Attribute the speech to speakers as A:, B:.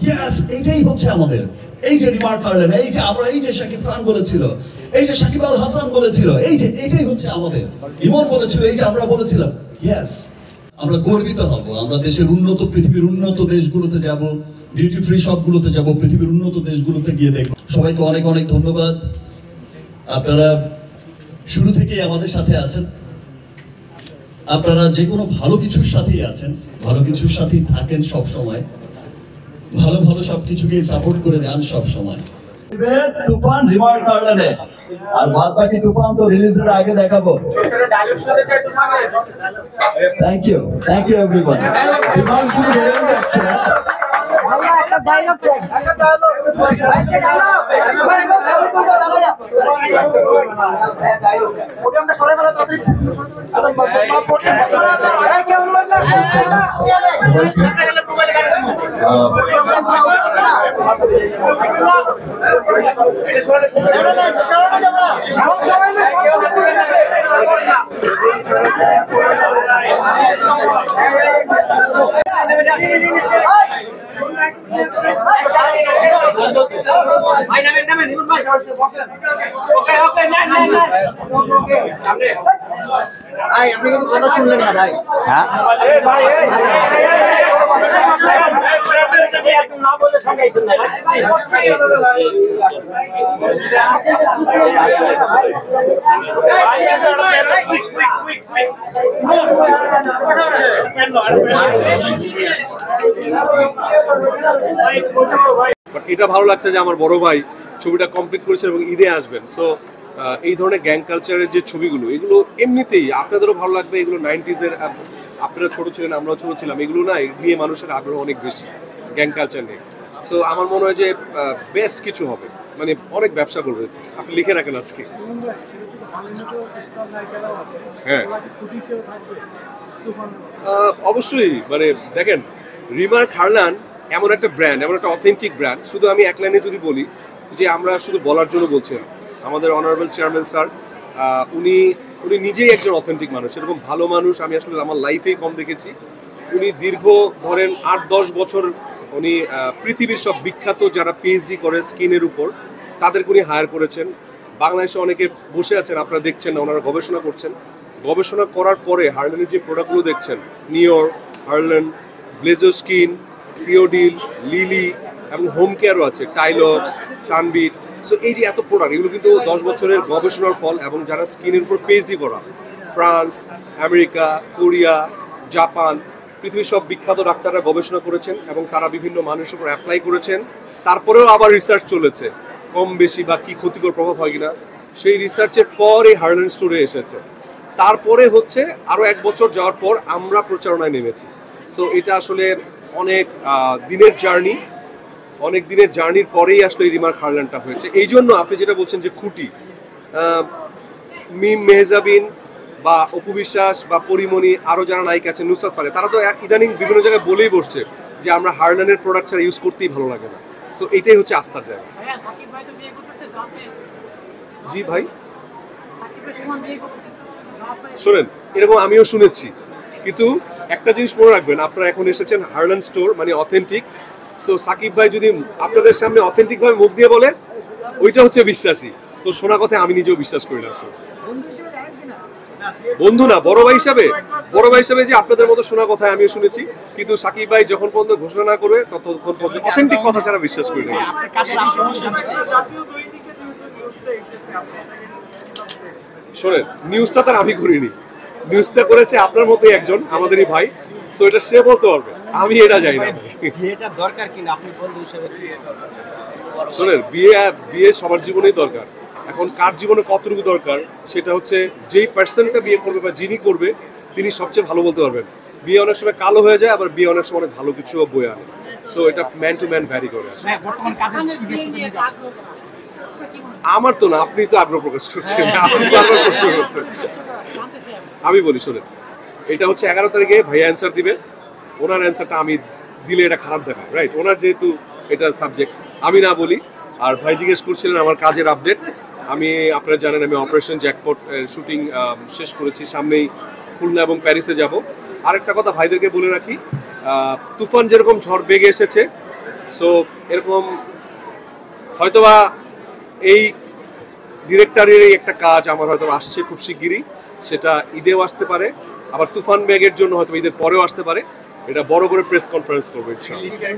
A: Yes, এইটাই হচ্ছে আমাদের। এই যে রিমার্ক হারলেন, এই যে আমরা, এই যে শাকিব খান বলেছিল, এই যে সাকিব আল হাসান বলেছিল, এই যে এটাই হচ্ছে আমাদের। ইমন বলেছিল, এই যে আমরা বলেছিলাম। ইয়েস, আমরা গর্বিত হব। আমরা দেশের উন্নত, পৃথিবীর উন্নত দেশগুলোতে যাব, ডিউটি ফ্রি শপগুলোতে যাব, পৃথিবীর উন্নত দেশগুলোতে গিয়ে দেখব। সবাইকে অনেক অনেক ধন্যবাদ। আপনারা শুরু থেকেই আমাদের সাথে আছেন। আপনারা যে কোনো ভালো কিছুর সাথেই আছেন, ভালো কিছুর সাথেই থাকেন সব সময়, ভালো ভালো সবকিছুকে সাপোর্ট করে যান সব সময়। তুফান রিমার্ক গার্ডেনে, আর বাদ বাকি তুফান তো রিলিজের আগে দেখাবো। Thank you everyone. তুফান শুরু হয়ে যাচ্ছে। একটা ডায়লগ আপনি কিন্তু কথা শুনলেন না ভাই। হ্যাঁ না বলে সঙ্গাইছেন না।
B: এটা ভালো লাগছে যে আমার বড় ভাই ছবিটা কমপ্লিট করেছেন এবং ঈদে আসবেন। সো এই ধরনের গ্যাং কালচারের যে ছবিগুলো, এগুলো এমনিতেই আপনাদেরও ভালো লাগবে। এগুলো 90s-এর, আপনারা ছোট ছিলেন, আমরাও ছোট ছিলাম, এগুলো না নিয়ে মানুষের আগ্রহ অনেক বেশি, গ্যাং কালচার নিয়ে। সো আমার মনে হয় যে বেস্ট কিছু হবে, মানে অনেক ব্যবসা করবে। আপনি লিখে রাখেন আজকে। হ্যাঁ অবশ্যই, মানে দেখেন রিমার্ক হারলান এমন একটা ব্র্যান্ড, এমন একটা অথেন্টিক ব্র্যান্ড। শুধু আমি এক লাইনে যদি বলি যে আমরা শুধু বলার জন্য বলছি না, আমাদের অনারেবল চেয়ারম্যান স্যার উনি নিজেই একজন অথেন্টিক মানুষ। এরকম ভালো মানুষ আমি আসলে আমার লাইফেই কম দেখেছি। উনি দীর্ঘ ধরেন 8-10 বছর উনি পৃথিবীর সব বিখ্যাত যারা পিএইচডি করে স্কিনের উপর, তাদেরকে উনি হায়ার করেছেন। বাংলাদেশে অনেকে বসে আছেন, আপনারা দেখছেন না, ওনারা গবেষণা করছেন। গবেষণা করার পরে হার্লেনের যে প্রোডাক্টগুলো দেখছেন, নিওর, হার্লেন, ব্লেজো স্কিন, সিওডিল, লিলি এবং হোম কেয়ারও আছে, টাইলক্স, সানবিট। সো এই যে এত প্রোডাক্ট, এগুলো কিন্তু 10 বছরের গবেষণার ফল। এবং যারা স্কিনের উপর পিএইচডি করা, ফ্রান্স, আমেরিকা, কোরিয়া, জাপান, পৃথিবীর সব বিখ্যাত ডাক্তাররা গবেষণা করেছেন এবং তারা বিভিন্ন মানুষের উপর অ্যাপ্লাই করেছেন। তারপরেও আবার রিসার্চ চলেছে কম বেশি বা কি ক্ষতিকর প্রভাব হয় কিনা। সেই রিসার্চের পর এই হার্লেন স্টোরে এসেছে। তারপরে হচ্ছে আরও 1 বছর যাওয়ার পর আমরা প্রচারণায় নেমেছি। সো এটা আসলে অনেক দিনের জার্নি, অনেক দিনের জার্নির পরেই আসলে এই রিমার্ক হারল্যান্ডটা হয়েছে। এই জন্য আপনি যেটা বলছেন যে খুঁটি, মিম মেহজাবিন বা অপু বিশ্বাস বা পরিমণি, আরও যারা নায়িকা আছেন, নুসরাত ফারে, তারা তো ইদানিং বিভিন্ন জায়গায় বলেই বসছে যে আমরা হারল্যান্ডের প্রোডাক্ট ছাড়া ইউজ করতেই ভালো লাগে না। সো এটাই হচ্ছে আস্থার জায়গা। জি ভাই, শোনেন, এরকম আমিও শুনেছি, কিন্তু একটা জিনিস মনে রাখবেন, আপনারা এখন এসেছেন হারল্যান্ড স্টোর, মানে অথেন্টিক। সো সাকিব ভাই যদি আপনাদের সামনে অথেন্টিক ভাবে মুখ দিয়ে বলে, ওইটা হচ্ছে বিশ্বাসী। তো শোনা কথা আমি নিজেও বিশ্বাস করি না। বন্ধু না, বড় ভাই হিসাবে যে আপনাদের মতো শোনা কথা আমিও শুনেছি, কিন্তু সাকিব ভাই যখন পর্যন্ত ঘোষণা না করবে ততক্ষণ পর্যন্ত অথেন্টিক কথা ছাড়া বিশ্বাস করি না। শোনেন, নিউজটা তার আমি করিনি, নিউজটা করেছে আপনার মতোই একজন, আমাদেরই ভাই। সো এটা সে বলতে পারবে, আমি এটা জানি না।
C: বিয়েটা দরকার কিনা আপনি বন্ধু হিসেবে?
B: শোনেন, বিয়ে সবার জীবনেই দরকার। এখন কার জীবনে কতটুকু দরকার সেটা হচ্ছে যেই পার্সনটা বিয়ে করবে বা যিনি করবে তিনি সবচেয়ে ভালো বলতে পারবেন। বিয়ে অনেক সময় কালো হয়ে যায়, আবার বিয়ে অনেক সময় অনেক ভালো কিছু বয়ে আনে। সো এটা ম্যান টু ম্যান ভ্যারি করে। আমার তো না, আপনি তো আগ্রহ প্রকাশ করছেন, আমি বলি শোনেন, এটা হচ্ছে 11 তারিখে ভাইয়া অ্যান্সার দিবে। ওনার অ্যান্সারটা আমি দিলে এটা খারাপ দেখায়, রাইট? ওনার যেহেতু এটা সাবজেক্ট, আমি না বলি। আর ভাই জিজ্ঞেস করছিলেন আমার কাজের আপডেট। আমি, আপনারা জানেন, আমি অপারেশন জ্যাকপট শুটিং শেষ করেছি, সামনেই খুলনা এবং প্যারিসে যাব। আরেকটা কথা ভাইদেরকে বলে রাখি, তুফান যেরকম ঝড় বেগে এসেছে, সো এরকম হয়তোবা এই ডিরেক্টরের এই একটা কাজ আমার হয়তো আসছে খুব শিগগিরই, সেটা ঈদেও আসতে পারে, আবার তুফান ব্যাগের জন্য হয়তো ঈদের পরেও আসতে পারে। এটা বড় করে প্রেস কনফারেন্স করবো ইনশাআল্লাহ।